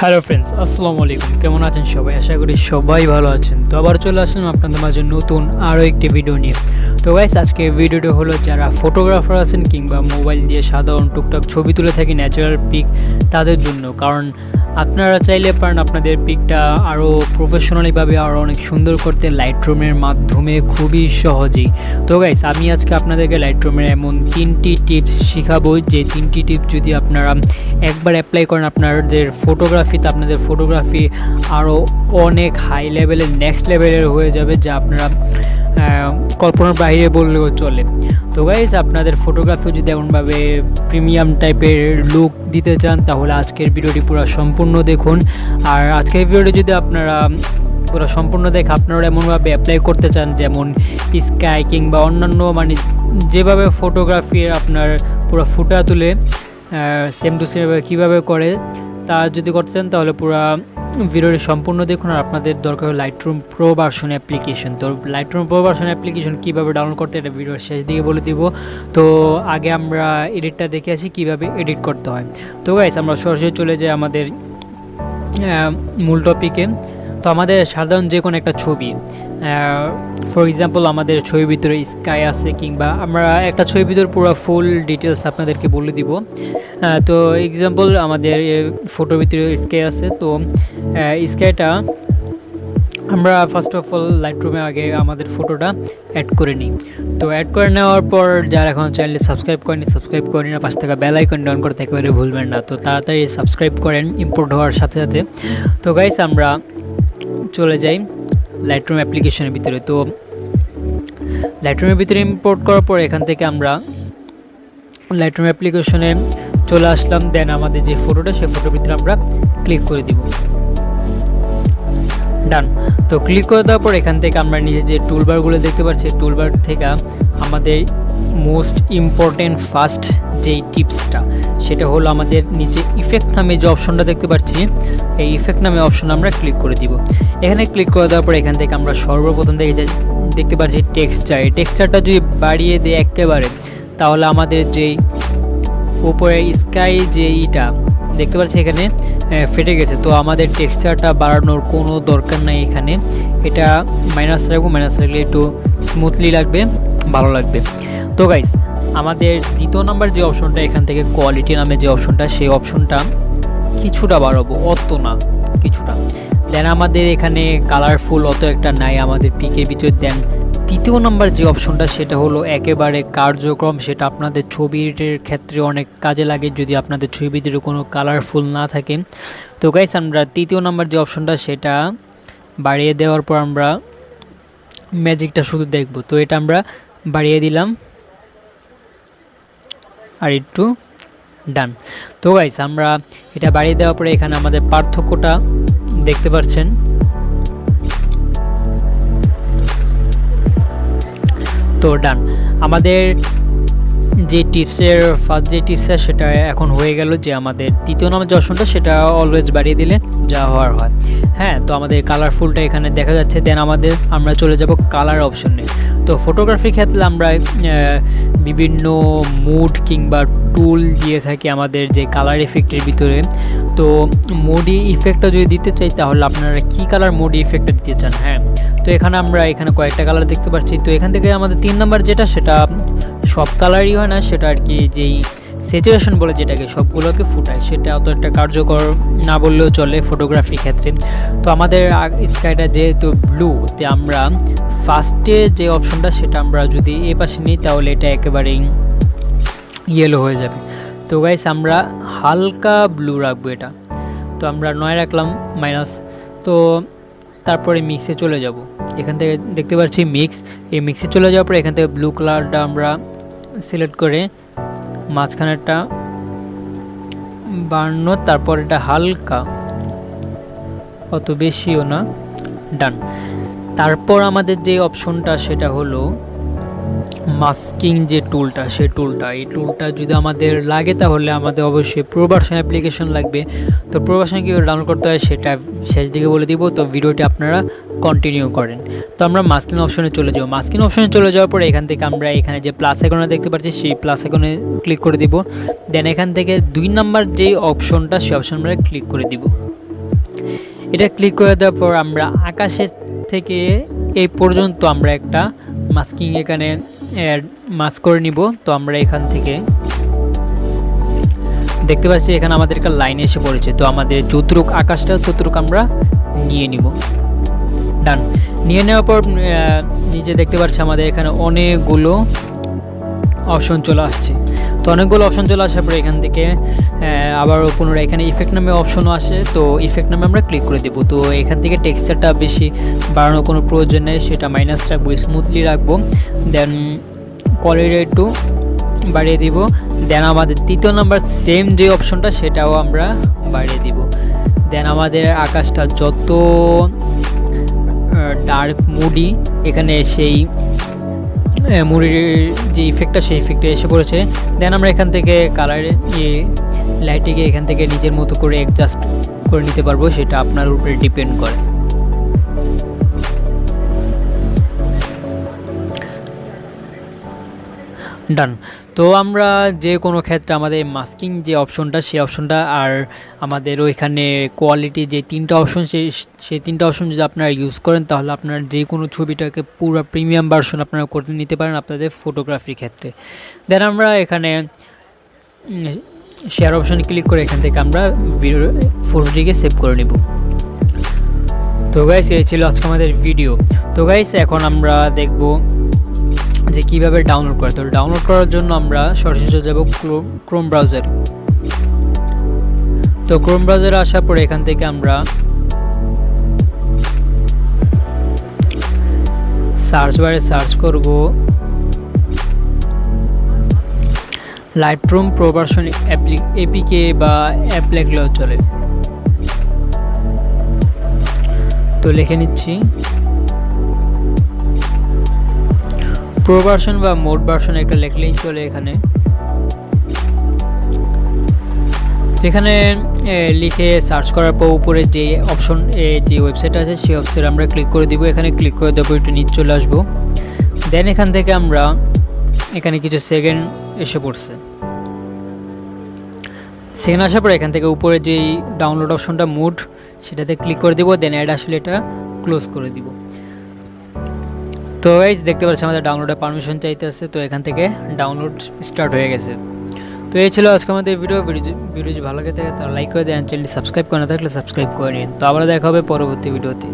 Hello friends, আসসালামু আলাইকুম। কেমন আছেন সবাই? আশা করি সবাই ভালো আছেন। তো আবার চলে আসলাম আপনাদের মাঝে নতুন আরও একটি ভিডিও নিয়ে। তো গাইস, আজকে ভিডিওটি হলো যারা ফটোগ্রাফার আছেন কিংবা মোবাইল দিয়ে সাধারণ টুকটাক ছবি তুলে থাকি ন্যাচারাল পিক, তাদের জন্য। কারণ আপনারা চাইলে পারেন আপনাদের পিকটা আরও প্রফেশনালিভাবে আরও অনেক সুন্দর করতে লাইটরুমের মাধ্যমে খুবই সহজেই। তো গাইস, আমি আজকে আপনাদেরকে লাইটরুমের এমন 3টি টিপস শেখাবো, যে 3টি টিপস যদি আপনারা একবার অ্যাপ্লাই করেন আপনাদের ফটোগ্রাফি আরও অনেক হাই লেভেলের, নেক্সট লেভেলের হয়ে যাবে, যা আপনারা কল্পনার বাইরে বললেও চলে। তো গাইজ, আপনাদের ফটোগ্রাফি যদি এমনভাবে প্রিমিয়াম টাইপের লুক দিতে চান, তাহলে আজকের ভিডিওটি পুরো সম্পূর্ণ দেখুন। আর আজকের ভিডিওটি যদি আপনারা পুরো সম্পূর্ণ দেখে আপনারা এমনভাবে অ্যাপ্লাই করতে চান, যেমন স্কাই কিংবা অন্যান্য, মানে যেভাবে ফটোগ্রাফির আপনার পুরো ফুটা তুলে সেম টু সেম কীভাবে করে তা যদি করতে চান, তাহলে পুরো ভিডিওটি সম্পূর্ণ দেখুন। আর আপনাদের দরকার লাইটরুম প্রো ভার্সন অ্যাপ্লিকেশন। তো লাইটরুম প্রো ভার্সন অ্যাপ্লিকেশন কীভাবে ডাউনলোড করতে, এটা ভিডিওর শেষ দিকে বলে দিব। তো আগে আমরা এডিটটা দেখে আসি কীভাবে এডিট করতে হয়। তো গাইস, আমরা সরাসরি চলে যাই আমাদের মূল টপিকে। তো আমাদের সাধারণ যে কোনো একটা ছবি, ফর এক্সাম্পল আমাদের ছবির ভিতরে স্কাই আছে, কিংবা আমরা একটা ছবির ভিতরে পুরো ফুল ডিটেলস আপনাদেরকে বলে দিব। তো এক্সাম্পল আমাদের ফটোর ভিতরে স্কাই আছে। তো স্কাইটা আমরা ফার্স্ট অফ অল লাইটরুমে আগে আমাদের ফটোটা অ্যাড করে নিই। তো অ্যাড করে নেওয়ার পর যারা এখন চ্যানেলে সাবস্ক্রাইব করেনি না, পাশ থেকে বেল আইকন অন করতে একেবারে ভুলবেন না। তো তাড়াতাড়ি সাবস্ক্রাইব করেন ইম্পোর্ট হওয়ার সাথে সাথে। তো গাইস, আমরা চলে যাই লাইটরুম অ্যাপ্লিকেশনের ভিতরে। তো লাইটরুমের ভিতরে ইম্পোর্ট করার পর এখান থেকে আমরা লাইটরুম অ্যাপ্লিকেশনে চলে আসলাম। দেন আমাদের যে ফটোটা, সেই ফটোর ভিতরে আমরা ক্লিক করে দিব। ডান। তো ক্লিক করে দেওয়ার পর এখান থেকে আমরা নিজে যে টুলবারগুলো দেখতে পাচ্ছি, টুলবার থেকে আমাদের মোস্ট ইম্পর্টেন্ট ফার্স্ট যেই টিপসটা, সেটা হলো আমাদের নিচে ইফেক্ট নামে যে অপশনটা দেখতে পাচ্ছি, এই ইফেক্ট নামে অপশন আমরা ক্লিক করে দিব। এখানে ক্লিক করে দেওয়ার পর এখান থেকে আমরা সর্বপ্রথম দেখতে পাচ্ছি টেক্সচার। এই টেক্সচারটা যদি বাড়িয়ে দিই একেবারে, তাহলে আমাদের যেই উপরে স্কাই যে ইটা দেখতে পাচ্ছি এখানে ফেটে গেছে। তো আমাদের টেক্সচারটা বাড়ানোর কোনো দরকার নাই এখানে। এটা মাইনাস রাখবো, মাইনাস রাখলে একটু স্মুথলি লাগবে, ভালো লাগবে। তো গাইস, আমাদের দ্বিতীয় নাম্বার যে অপশনটা, এখান থেকে কোয়ালিটি নামে যে অপশনটা, সেই অপশনটা কিছুটা বাড়াবো, অত না, কিছুটা। দেন আমাদের এখানে কালারফুল অত একটা নাই আমাদের পিকের ভিতরে। দেন তৃতীয় নাম্বার যে অপশনটা, সেটা হলো একেবারে কার্যক্রম। সেটা আপনাদের ছবির ক্ষেত্রে অনেক কাজে লাগে যদি আপনাদের ছবির ভিতরে কোনো কালারফুল না থাকে। তো গাইস, আমরা তৃতীয় নাম্বার যে অপশনটা, সেটা বাড়িয়ে দেওয়ার পর আমরা ম্যাজিকটা শুধু দেখব। তো এটা আমরা বাড়িয়ে দিলাম আর একটু, ডান। তো গাইস, আমরা এটা বাড়িয়ে দেওয়ার পরে এখানে আমাদের পার্থক্যটা দেখতে পাচ্ছেন। তো ডান, আমাদের যে টিপসের ফার্স্ট যে টিপসটা, সেটা এখন হয়ে গেল যে আমাদের তৃতীয় নাম্বার যে অপশনটা, সেটা অলওয়েজ বাড়িয়ে দিলে যা হওয়ার হয়। হ্যাঁ, তো আমাদের কালারফুলটা এখানে দেখা যাচ্ছে। দেন আমরা চলে যাব কালার অপশনে। তো ফটোগ্রাফির ক্ষেত্রে আমরা বিভিন্ন মুড কিংবা টুল দিয়ে থাকি আমাদের যে কালার ইফেক্টের ভিতরে। তো মোডি ইফেক্টটা যদি দিতে চাই, তাহলে আপনারা কি কালার মোডি ইফেক্টটা দিতে চান। হ্যাঁ, তো আমরা এখানে কয়েকটা কালার দেখতে পাচ্ছি। তো এখান থেকে আমাদের 3 নাম্বার যেটা, সেটা সব কালারই হয় না, সেটা আর কি যেই স্যাচুরেশন বলে যেটাকে সবগুলোকে ফুটায়, সেটা অত একটা কার্যকর না বললেও চলে ফটোগ্রাফির ক্ষেত্রে। তো আমাদের স্কাইটা যেহেতু ব্লু, তে আমরা ফার্স্টে যে অপশনটা, সেটা আমরা যদি এ পাশে নিই, তাহলে এটা একেবারেই ইয়েলো হয়ে যাবে। তো গাইস, আমরা হালকা ব্লু রাখবো এটা। তো আমরা 9 রাখলাম মাইনাস। তো তারপরে মিক্সে চলে যাব। এখান থেকে দেখতে পাচ্ছি মিক্স। এই মিক্সে চলে যাওয়ার পরে এখান থেকে ব্লু কালারটা আমরা সিলেক্ট করে মাঝখানেরটা 52, তারপর এটা হালকা, অত বেশিও না, ডান। তারপর আমাদের যে অপশনটা, সেটা হলো মাস্কিং যে টুলটা, সেই এই টুলটা যদি আমাদের লাগে, তাহলে আমাদের অবশ্যই প্রো ভার্সন অ্যাপ্লিকেশন লাগবে। তো প্রো ভার্সন কীভাবে ডাউনলোড করতে হয় সেটা শেষ দিকে বলে দিব। তো ভিডিওটি আপনারা কন্টিনিউ করেন। তো আমরা মাস্কিং অপশনে চলে যাব। মাস্কিং অপশনে চলে যাওয়ার পরে এখান থেকে আমরা এখানে যে প্লাস আইকনটা দেখতে পাচ্ছি, সেই প্লাস আইকনে ক্লিক করে দিব। দেন এখান থেকে 2 নাম্বার যেই অপশনটা, সেই অপশন আমরা ক্লিক করে দিব। এটা ক্লিক করে দেওয়ার পর আমরা আকাশের থেকে এই পর্যন্ত আমরা একটা মাস্কিং এখানে মাস্ক করে নিব। তো আমরা এখান থেকে দেখতে পাচ্ছি এখানে আমাদের একটা লাইন এসে পড়েছে। তো আমাদের যতটুক আকাশটা ততটুক আমরা নিয়ে নিব। ডান। নিয়ে নেওয়ার পর নিচে দেখতে পাচ্ছি আমাদের এখানে অনেকগুলো অপশন চলে আসছে। তো অনেকগুলো অপশন চলে আসার পরে এখান থেকে আবার পুনরায় এখানে ইফেক্ট নামে অপশনও আসে। তো ইফেক্ট নামে আমরা ক্লিক করে দেব। তো এখান থেকে টেক্সচারটা বেশি বাড়ানোর কোনো প্রয়োজন নেই, সেটা মাইনাস রাখবো, স্মুথলি রাখবো। দেন কোয়ালিটি একটু বাড়িয়ে দিব। দেন আমাদের তৃতীয় নাম্বার সেম যে অপশনটা সেটাও আমরা বাড়িয়ে দিব। দেন আমাদের আকাশটা যত ডার্ক মুডি, এখানে সেই মুড়ির যে ইফেক্টটা সেই ইফেক্টটা এসে পড়েছে। দেন আমরা এখান থেকে কালার লাইটিংয়ে এখান থেকে নিজের মতো করে অ্যাডজাস্ট করে নিতে পারবো, সেটা আপনার উপরে ডিপেন্ড করে। ডান। তো আমরা যে কোনো ক্ষেত্রে আমাদের মাস্কিং যে অপশনটা সেই অপশনটা আর আমাদের ওইখানে কোয়ালিটি যে তিনটা অপশন সেই তিনটা অপশন যদি আপনারা ইউজ করেন তাহলে আপনার যে কোনো ছবিটাকে পুরো প্রিমিয়াম ভার্সন আপনারা করে নিতে পারেন আপনাদের ফটোগ্রাফির ক্ষেত্রে। দেন আমরা এখানে শেয়ার অপশনে ক্লিক করে এখান থেকে আমরা ফটোটিকে সেভ করে নেব। তো গাইস এই ছিল আজকে আমাদের ভিডিও। তো গাইস এখন আমরা দেখব যে কীভাবে ডাউনলোড করে। তো ডাউনলোড করার জন্য আমরা সরাসরি যাব ক্রোম ব্রাউজার। তো ক্রোম ব্রাউজারে আসার পরে এখান থেকে আমরা সার্চ বারে সার্চ করব লাইটরুম প্রো ভার্সন এপিকে বা অ্যাপ লিখলেও চলে। তো লিখে নিচ্ছি প্রো ভার্সন বা মোড ভার্সন একটা লিখলেই চলে। এখানে লিখে সার্চ করার পর উপরে যে অপশন যে ওয়েবসাইট আছে সেই ওয়েবসাইট আমরা ক্লিক করে দিব। এখানে ক্লিক করে দেবো, একটু নিচে চলে আসবো। দেন এখান থেকে আমরা এখানে কিছু সেকেন্ড এসে পড়ছে। সেকেন্ড আসার পর এখান থেকে উপরে যেই ডাউনলোড অপশনটা মোড সেটাতে ক্লিক করে দিব। দেন অ্যাড আসলে এটা ক্লোজ করে দিব। তো এই দেখতে পাচ্ছি আমাদের ডাউনলোডের পারমিশন চাইতে আছে। তো এখান থেকে ডাউনলোড স্টার্ট হয়ে গেছে। তো এই ছিল আজকে আমাদের ভিডিও যদি ভালো লাগে থাকে তাহলে লাইক করে দেন, চ্যানেলটি সাবস্ক্রাইব করে না থাকলে সাবস্ক্রাইব করে নিন। তো আবার দেখা হবে পরবর্তী ভিডিওতে।